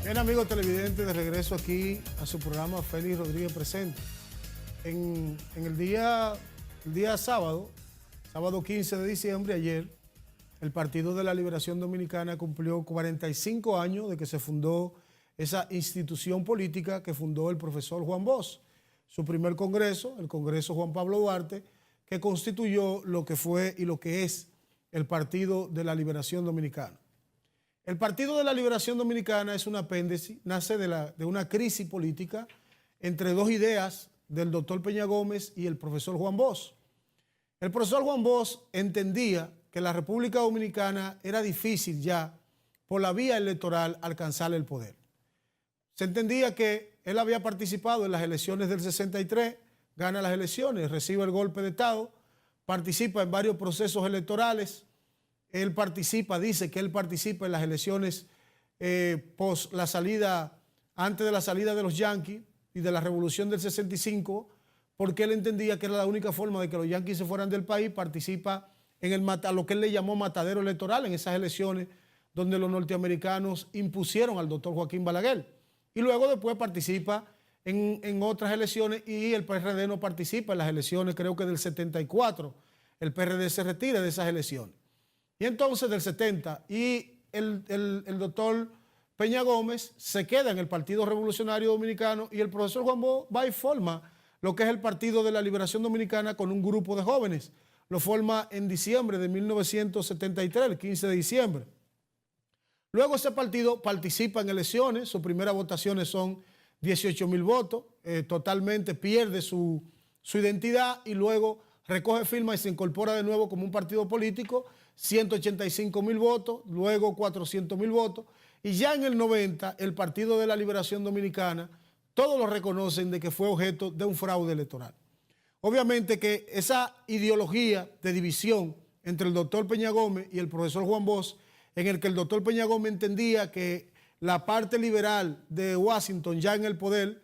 Bien, amigos televidentes, de regreso aquí a su programa Félix Rodríguez Presente. En el día sábado 15 de diciembre, ayer, el Partido de la Liberación Dominicana cumplió 45 años de que se fundó esa institución política que fundó el profesor Juan Bosch. Su primer congreso, el Congreso Juan Pablo Duarte, que constituyó lo que fue y lo que es el Partido de la Liberación Dominicana. El Partido de la Liberación Dominicana es un apéndice, nace de una crisis política entre dos ideas del doctor Peña Gómez y el profesor Juan Bosch. El profesor Juan Bosch entendía que la República Dominicana era difícil ya por la vía electoral alcanzar el poder. Se entendía que él había participado en las elecciones del 63, gana las elecciones, recibe el golpe de Estado, participa en varios procesos electorales. Él participa, dice que él participa en las elecciones antes de la salida de los yanquis y de la revolución del 65, porque él entendía que era la única forma de que los yanquis se fueran del país. Participa en lo que él le llamó matadero electoral, en esas elecciones donde los norteamericanos impusieron al doctor Joaquín Balaguer. Y luego después participa en otras elecciones y el PRD no participa en las elecciones, creo que del 74. El PRD se retira de esas elecciones. Y entonces del 70, y el doctor Peña Gómez se queda en el Partido Revolucionario Dominicano y el profesor Juan Bosch va y forma lo que es el Partido de la Liberación Dominicana con un grupo de jóvenes. Lo forma en diciembre de 1973, el 15 de diciembre. Luego ese partido participa en elecciones, sus primeras votaciones son 18,000 votos, totalmente pierde su identidad y luego recoge firmas y se incorpora de nuevo como un partido político, 185,000 votos, luego 400,000 votos, y ya en el 90 el Partido de la Liberación Dominicana, todos lo reconocen de que fue objeto de un fraude electoral. Obviamente que esa ideología de división entre el doctor Peña Gómez y el profesor Juan Bosch, en el que el doctor Peña Gómez entendía que la parte liberal de Washington ya en el poder,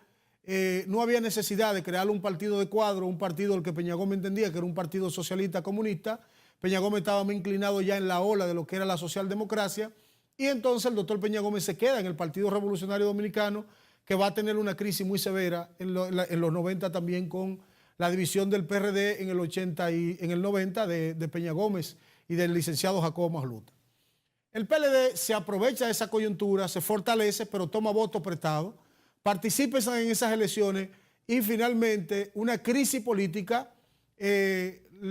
no había necesidad de crear un partido de cuadro, un partido del que Peña Gómez entendía que era un partido socialista comunista. Peña Gómez estaba muy inclinado ya en la ola de lo que era la socialdemocracia, y entonces el doctor Peña Gómez se queda en el Partido Revolucionario Dominicano, que va a tener una crisis muy severa en los 90 también, con la división del PRD en el 80 y en el 90 de Peña Gómez y del licenciado Jacobo Magluta. El PLD se aprovecha de esa coyuntura, se fortalece, pero toma votos prestados, participa en esas elecciones y finalmente una crisis política del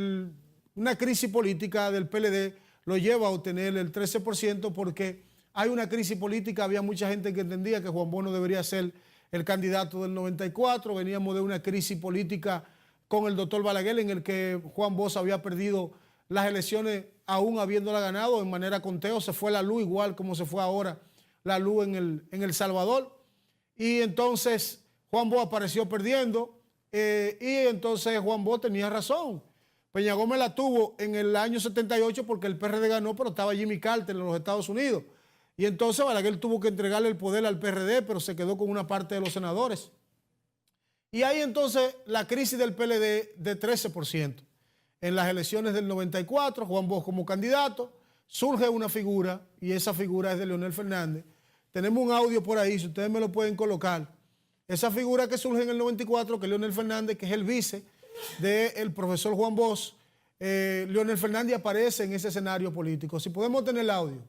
PLD lo lleva a obtener el 13%, porque hay una crisis política. Había mucha gente que entendía que Juan Bosch no debería ser el candidato del 94, veníamos de una crisis política con el doctor Balaguer en el que Juan Bosch había perdido las elecciones aún habiéndola ganado en manera conteo, se fue la luz igual como se fue ahora la luz en El Salvador. Y entonces Juan Bosch apareció perdiendo y entonces Juan Bosch tenía razón. Peña Gómez la tuvo en el año 78 porque el PRD ganó, pero estaba Jimmy Carter en los Estados Unidos. Y entonces Balaguer tuvo que entregarle el poder al PRD, pero se quedó con una parte de los senadores. Y ahí entonces la crisis del PLD de 13%. En las elecciones del 94, Juan Bosch como candidato, surge una figura, y esa figura es de Leonel Fernández. Tenemos un audio por ahí, si ustedes me lo pueden colocar. Esa figura que surge en el 94, que es Leonel Fernández, que es el vice del profesor Juan Bosch. Leonel Fernández aparece en ese escenario político. Si podemos tener el audio.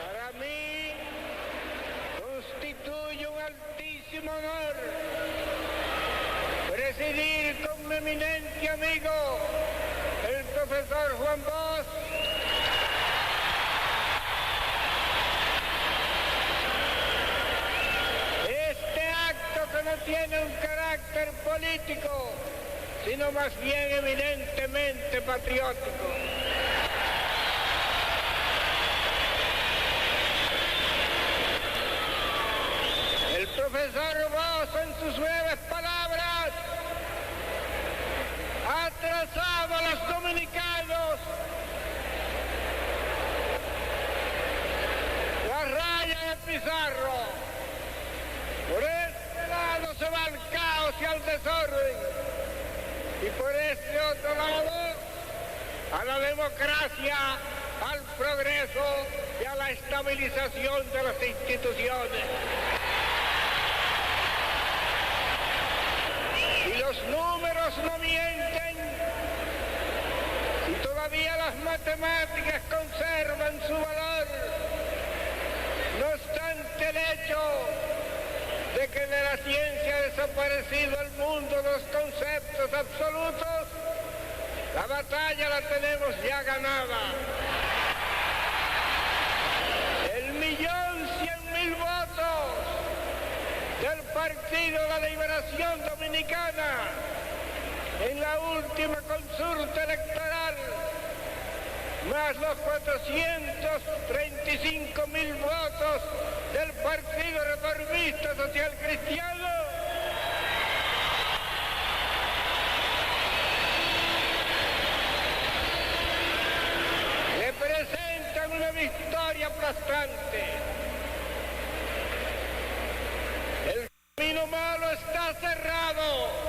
Para mí constituye un altísimo honor presidir con mi eminente amigo, el profesor Juan Bosch, este acto que no tiene un carácter político, sino más bien eminentemente patriótico. El profesor Bosch, en sus breves palabras, ha trazado a los dominicanos la raya de Pizarro. Por este lado se y por este otro lado a la democracia, al progreso y a la estabilización de las instituciones. Y los números no mienten, y todavía las matemáticas conservan su valor. No obstante el hecho de que de la ciencia ha desaparecido el mundo los conceptos absolutos, la batalla la tenemos ya ganada. 1.100.000 votos del Partido de la Liberación Dominicana en la última consulta electoral, más los 435.000 votos del Partido Reformista Social Cristiano, representan una victoria aplastante. El camino malo está cerrado.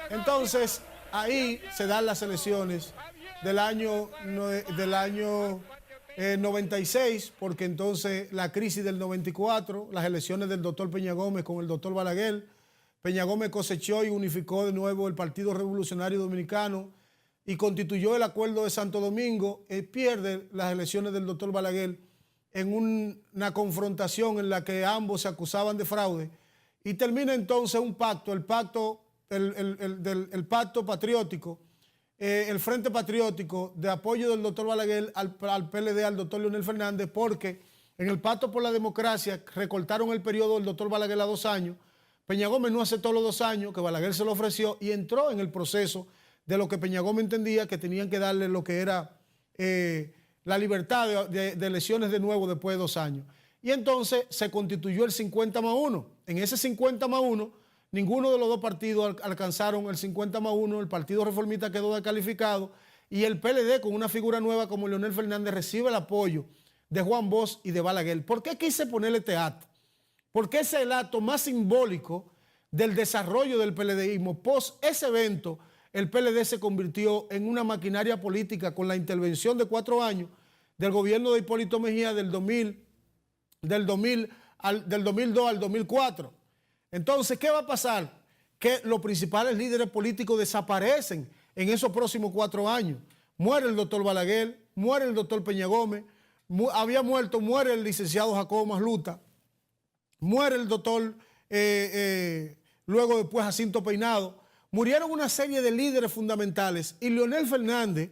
Entonces, ahí se dan las elecciones del año 96, porque entonces la crisis del 94, las elecciones del doctor Peña Gómez con el doctor Balaguer, Peña Gómez cosechó y unificó de nuevo el Partido Revolucionario Dominicano y constituyó el Acuerdo de Santo Domingo, pierde las elecciones del doctor Balaguer en una confrontación en la que ambos se acusaban de fraude y termina entonces un pacto, el pacto patriótico, el Frente Patriótico de apoyo del doctor Balaguer al PLD, al doctor Leonel Fernández, porque en el pacto por la democracia recortaron el periodo del doctor Balaguer a 2 años. Peña Gómez no aceptó los 2 años que Balaguer se lo ofreció y entró en el proceso de lo que Peña Gómez entendía que tenían que darle lo que era la libertad de elecciones de nuevo después de 2 años. Y entonces se constituyó el 50+1. En ese 50+1, ninguno de los dos partidos alcanzaron el 50+1, el Partido Reformista quedó descalificado y el PLD, con una figura nueva como Leonel Fernández, recibe el apoyo de Juan Bosch y de Balaguer. ¿Por qué quise ponerle este acto? Porque ese es el acto más simbólico del desarrollo del PLDismo. Post ese evento, el PLD se convirtió en una maquinaria política con la intervención de 4 años del gobierno de Hipólito Mejía del 2002 al 2004. Entonces, ¿qué va a pasar? Que los principales líderes políticos desaparecen en esos próximos 4 años. Muere el doctor Balaguer, muere el doctor Peña Gómez, muere el licenciado Jacobo Masluta, muere el doctor, luego después Jacinto Peinado. Murieron una serie de líderes fundamentales y Leonel Fernández,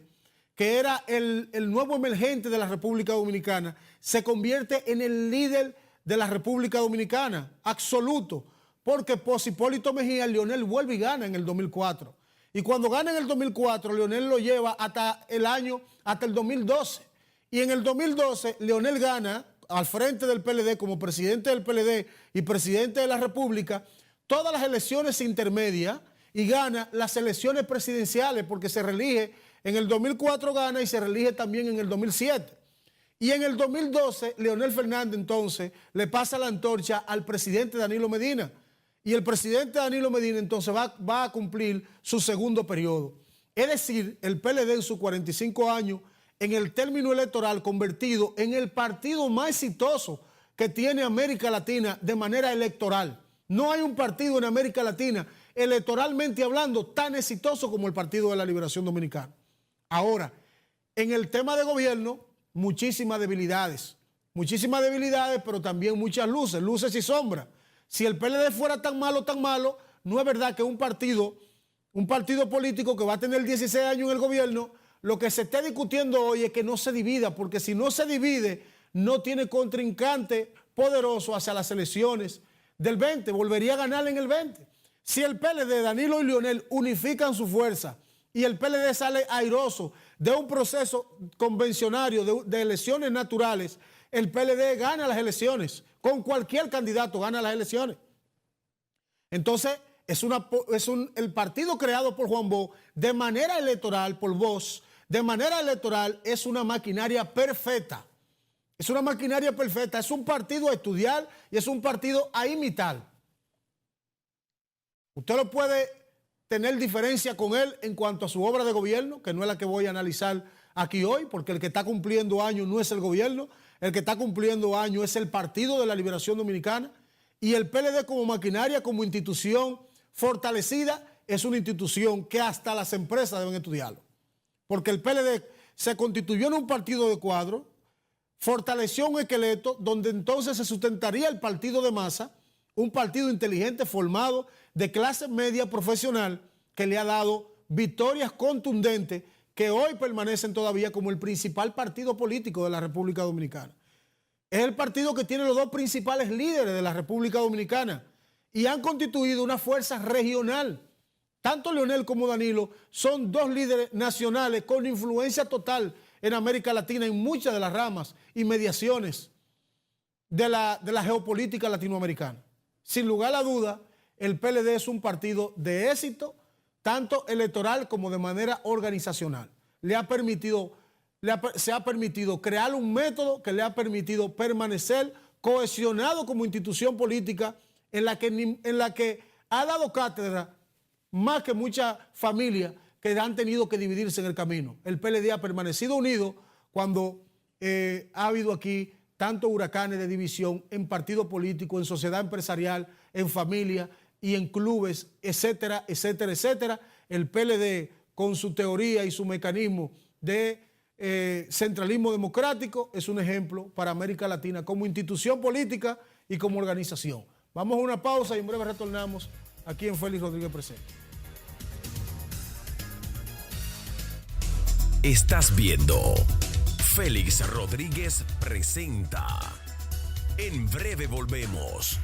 que era el nuevo emergente de la República Dominicana, se convierte en el líder de la República Dominicana, absoluto. Porque post Hipólito Mejía, Leonel vuelve y gana en el 2004. Y cuando gana en el 2004, Leonel lo lleva hasta el 2012. Y en el 2012, Leonel gana al frente del PLD como presidente del PLD y presidente de la República todas las elecciones intermedias y gana las elecciones presidenciales porque se reelige en el 2004 gana y se reelige también en el 2007. Y en el 2012, Leonel Fernández entonces le pasa la antorcha al presidente Danilo Medina. Y el presidente Danilo Medina entonces va a cumplir su segundo periodo. Es decir, el PLD en sus 45 años, en el término electoral convertido en el partido más exitoso que tiene América Latina de manera electoral. No hay un partido en América Latina, electoralmente hablando, tan exitoso como el Partido de la Liberación Dominicana. Ahora, en el tema de gobierno, muchísimas debilidades, pero también muchas luces y sombras. Si el PLD fuera tan malo, no es verdad que un partido político que va a tener 16 años en el gobierno, lo que se esté discutiendo hoy es que no se divida, porque si no se divide, no tiene contrincante poderoso hacia las elecciones del 20, volvería a ganar en el 20. Si el PLD, Danilo y Leonel unifican su fuerza y el PLD sale airoso de un proceso convencionario de elecciones naturales, el PLD gana las elecciones. Con cualquier candidato gana las elecciones. Entonces, el partido creado por Juan Bosch de manera electoral, por Bosch, de manera electoral es una maquinaria perfecta. Es una maquinaria perfecta, es un partido a estudiar y es un partido a imitar. Usted lo puede tener diferencia con él en cuanto a su obra de gobierno, que no es la que voy a analizar aquí hoy, porque el que está cumpliendo años no es el gobierno, el que está cumpliendo años es el Partido de la Liberación Dominicana, y el PLD como maquinaria, como institución fortalecida, es una institución que hasta las empresas deben estudiarlo. Porque el PLD se constituyó en un partido de cuadro, fortaleció un esqueleto donde entonces se sustentaría el partido de masa, un partido inteligente formado de clase media profesional que le ha dado victorias contundentes que hoy permanecen todavía como el principal partido político de la República Dominicana. Es el partido que tiene los dos principales líderes de la República Dominicana y han constituido una fuerza regional. Tanto Leonel como Danilo son dos líderes nacionales con influencia total en América Latina en muchas de las ramas y mediaciones de la geopolítica latinoamericana. Sin lugar a duda, el PLD es un partido de éxito, tanto electoral como de manera organizacional. Se ha permitido crear un método que le ha permitido permanecer cohesionado como institución política en la que ha dado cátedra más que muchas familias que han tenido que dividirse en el camino. El PLD ha permanecido unido cuando ha habido aquí tantos huracanes de división en partido político, en sociedad empresarial, en familia y en clubes, etcétera, etcétera, etcétera. El PLD, con su teoría y su mecanismo de centralismo democrático, es un ejemplo para América Latina como institución política y como organización. Vamos a una pausa y en breve retornamos aquí en Félix Rodríguez Presente. Estás viendo Félix Rodríguez Presenta. En breve volvemos.